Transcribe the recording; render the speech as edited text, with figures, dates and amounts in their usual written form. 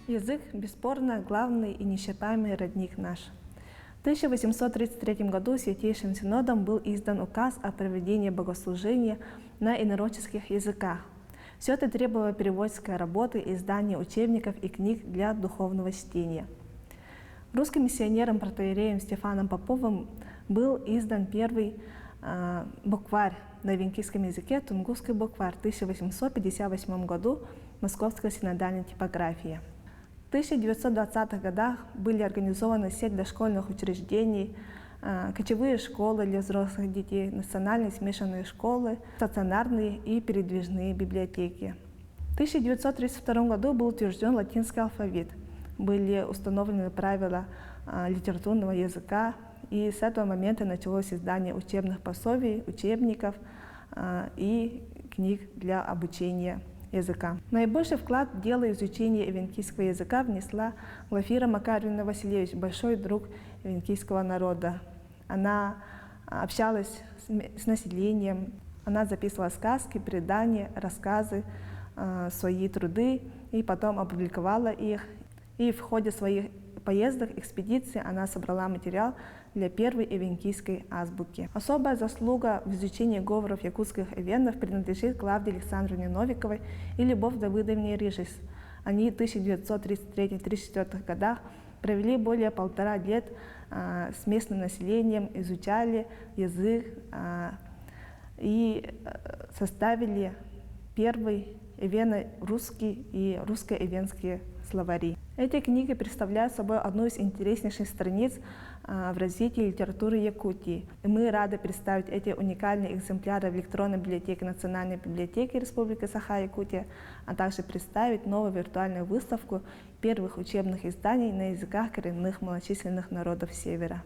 Язык, бесспорно, главный и неисчерпаемый родник наш. В 1833 году Святейшим Синодом был издан указ о проведении богослужения на инородческих языках. Все это требовало переводческой работы и издания учебников и книг для духовного чтения. Русским миссионером протоиереем Стефаном Поповым был издан первый букварь на венкийском языке «Тунгусский букварь» в 1858 году Московской синодальной типографии. В 1920-х годах были организованы сеть дошкольных учреждений, кочевые школы для взрослых детей, национальные смешанные школы, стационарные и передвижные библиотеки. В 1932 году был утвержден латинский алфавит, были установлены правила литературного языка, и с этого момента началось издание учебных пособий, учебников и книг для обучения языка. Наибольший вклад в дело изучения эвенкийского языка внесла Глафира Макарьевна Васильевич, большой друг эвенкийского народа. Она общалась с населением, она записывала сказки, предания, рассказы, свои труды и потом опубликовала их. И в ходе своих поездок, экспедиций она собрала материал для первой эвенкийской азбуки. Особая заслуга в изучении говоров якутских эвенов принадлежит Клавдии Александровне Новиковой и Любовь Давыдовне Рижис. Они в 1933-1934 годах провели более 1,5 лет с местным населением, изучали язык и составили первый эвено-русский и русско-эвенские словари. Эти книги представляют собой одну из интереснейших страниц в развитии литературы Якутии. И мы рады представить эти уникальные экземпляры в электронной библиотеке Национальной библиотеки Республики Саха-Якутия, а также представить новую виртуальную выставку первых учебных изданий на языках коренных малочисленных народов Севера.